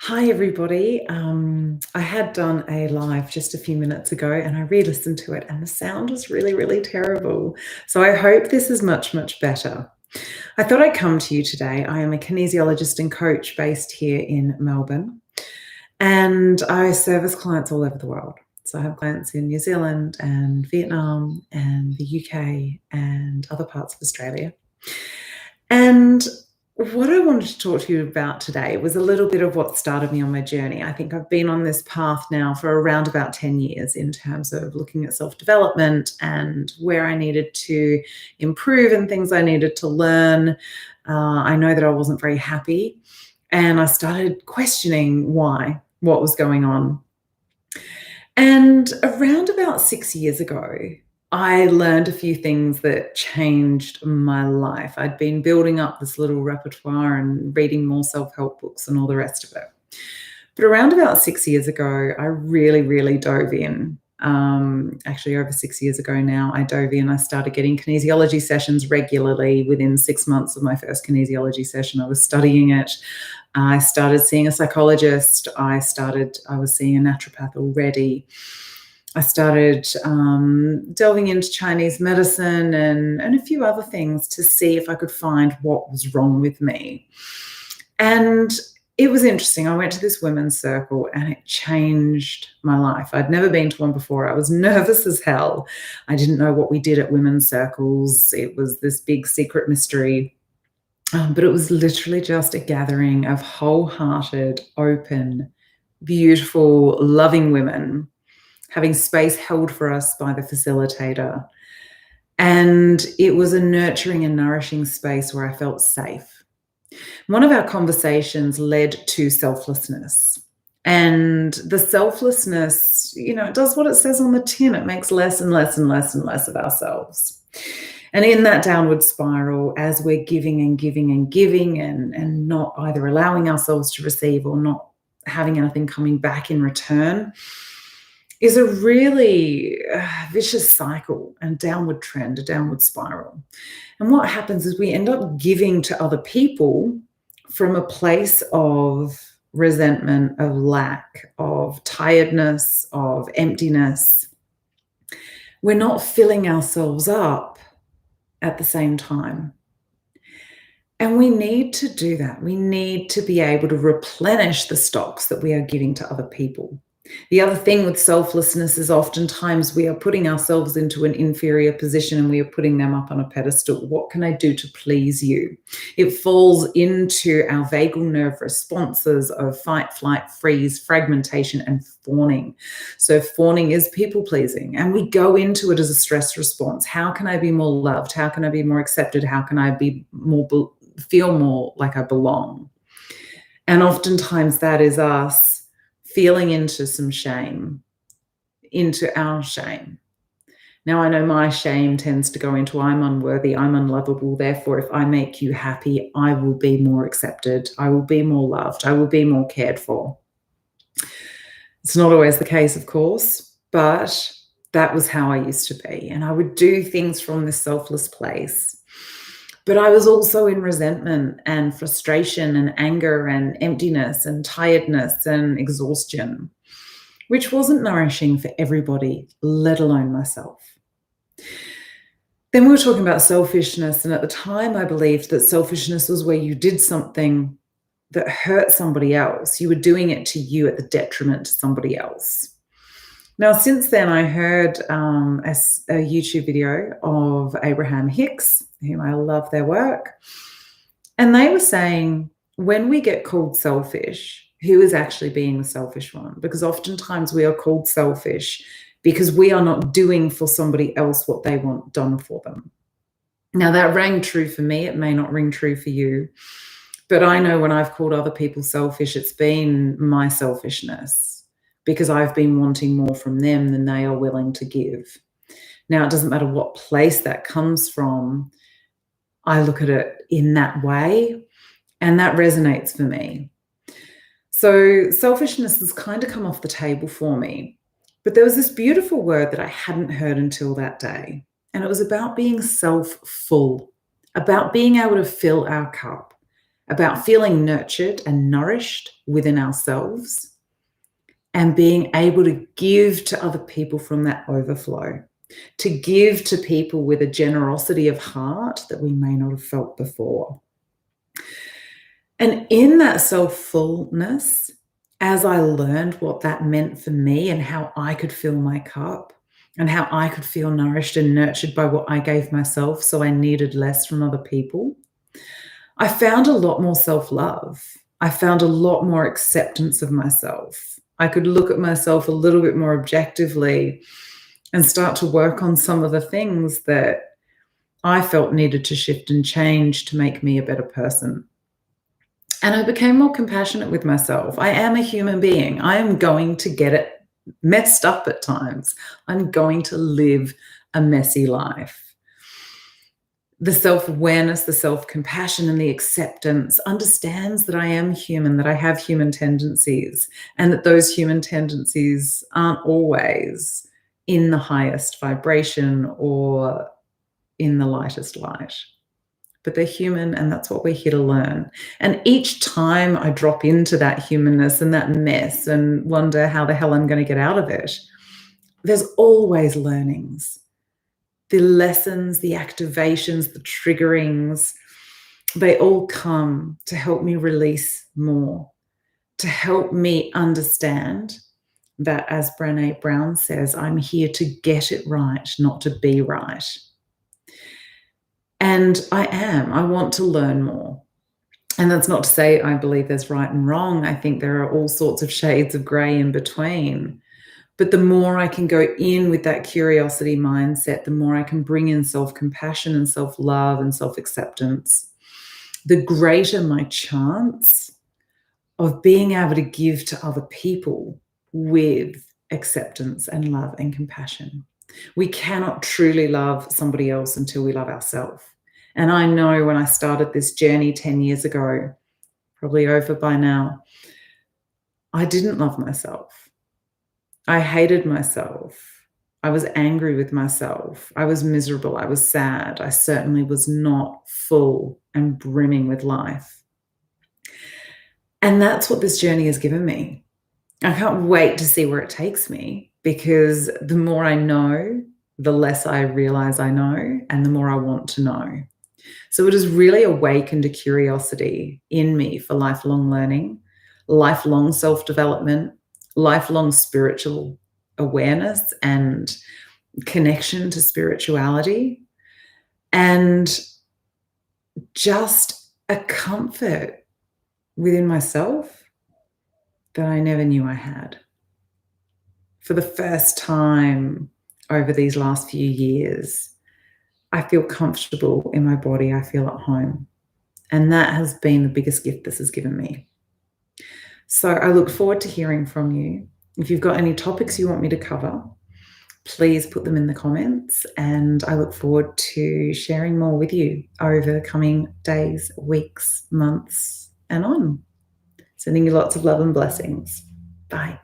Hi, everybody. I had done a live just a few minutes ago and I re listened to it, and the sound was really, really terrible. So I hope this is much, much better. I thought I'd come to you today. I am a kinesiologist and coach based here in Melbourne, and I service clients all over the world. So I have clients in New Zealand and Vietnam and the UK and other parts of Australia. And what I wanted to talk to you about today was a little bit of what started me on my journey. I think I've been on this path now for around about 10 years in terms of looking at self-development and where I needed to improve and things I needed to learn. I know that I wasn't very happy, and I started questioning what was going on. And around about 6 years ago, I learned a few things that changed my life. I'd been building up this little repertoire and reading more self-help books and all the rest of it. But around about 6 years ago, I really, really dove in. Actually, over 6 years ago now, I dove in. I started getting kinesiology sessions regularly. Within 6 months of my first kinesiology session, I was studying it. I started seeing a psychologist. I was seeing a naturopath already. I started delving into Chinese medicine and a few other things to see if I could find what was wrong with me. And it was interesting. I went to this women's circle and it changed my life. I'd never been to one before. I was nervous as hell. I didn't know what we did at women's circles. It was this big secret mystery. But it was literally just a gathering of wholehearted, open, beautiful, loving women having space held for us by the facilitator. And it was a nurturing and nourishing space where I felt safe. One of our conversations led to selflessness. And the selflessness, it does what it says on the tin. It makes less and less and less and less of ourselves. And in that downward spiral, as we're giving and giving and giving and not either allowing ourselves to receive or not having anything coming back in return, is a really vicious cycle and downward trend, a downward spiral. And what happens is we end up giving to other people from a place of resentment, of lack, of tiredness, of emptiness. We're not filling ourselves up at the same time. And we need to do that. We need to be able to replenish the stocks that we are giving to other people. The other thing with selflessness is oftentimes we are putting ourselves into an inferior position and we are putting them up on a pedestal. What can I do to please you? It falls into our vagal nerve responses of fight, flight, freeze, fragmentation, and fawning. So fawning is people pleasing, and we go into it as a stress response. How can I be more loved? How can I be more accepted? How can I feel more like I belong? And oftentimes that is us feeling into some shame, into our shame. Now, I know my shame tends to go into I'm unworthy, I'm unlovable, therefore if I make you happy, I will be more accepted, I will be more loved, I will be more cared for. It's not always the case, of course, but that was how I used to be. And I would do things from this selfless place. But I was also in resentment and frustration and anger and emptiness and tiredness and exhaustion, which wasn't nourishing for everybody, let alone myself. Then we were talking about selfishness. And at the time, I believed that selfishness was where you did something that hurt somebody else. You were doing it to you at the detriment to somebody else. Now, since then, I heard a YouTube video of Abraham Hicks, whom I love their work. And they were saying, when we get called selfish, who is actually being the selfish one? Because oftentimes we are called selfish because we are not doing for somebody else what they want done for them. Now, that rang true for me. It may not ring true for you. But I know when I've called other people selfish, it's been my selfishness, because I've been wanting more from them than they are willing to give. Now, it doesn't matter what place that comes from. I look at it in that way, and that resonates for me. So selfishness has kind of come off the table for me. But there was this beautiful word that I hadn't heard until that day, and it was about being self-full, about being able to fill our cup, about feeling nurtured and nourished within ourselves and being able to give to other people from that overflow, to give to people with a generosity of heart that we may not have felt before. And in that self-fullness, as I learned what that meant for me and how I could fill my cup and how I could feel nourished and nurtured by what I gave myself, so I needed less from other people, I found a lot more self-love. I found a lot more acceptance of myself. I could look at myself a little bit more objectively and start to work on some of the things that I felt needed to shift and change to make me a better person. And I became more compassionate with myself. I am a human being. I am going to get it messed up at times. I'm going to live a messy life. The self-awareness, the self-compassion, and the acceptance understands that I am human, that I have human tendencies, and that those human tendencies aren't always in the highest vibration or in the lightest light. But they're human, and that's what we're here to learn. And each time I drop into that humanness and that mess and wonder how the hell I'm going to get out of it, there's always learnings. The lessons, the activations, the triggerings, they all come to help me release more, to help me understand that, as Brené Brown says, I'm here to get it right, not to be right. And I want to learn more. And that's not to say I believe there's right and wrong. I think there are all sorts of shades of gray in between. But the more I can go in with that curiosity mindset, the more I can bring in self-compassion and self-love and self-acceptance, the greater my chance of being able to give to other people with acceptance and love and compassion. We cannot truly love somebody else until we love ourselves. And I know when I started this journey 10 years ago, probably over by now, I didn't love myself. I hated myself. I was angry with myself. I was miserable. I was sad. I certainly was not full and brimming with life. And that's what this journey has given me. I can't wait to see where it takes me, because the more I know, the less I realize I know, and the more I want to know. So it has really awakened a curiosity in me for lifelong learning, lifelong self-development, lifelong spiritual awareness and connection to spirituality, and just a comfort within myself that I never knew I had. For the first time over these last few years, I feel comfortable in my body. I feel at home. And that has been the biggest gift this has given me. So I look forward to hearing from you. If you've got any topics you want me to cover, please put them in the comments, and I look forward to sharing more with you over the coming days, weeks, months, and on. Sending you lots of love and blessings. Bye.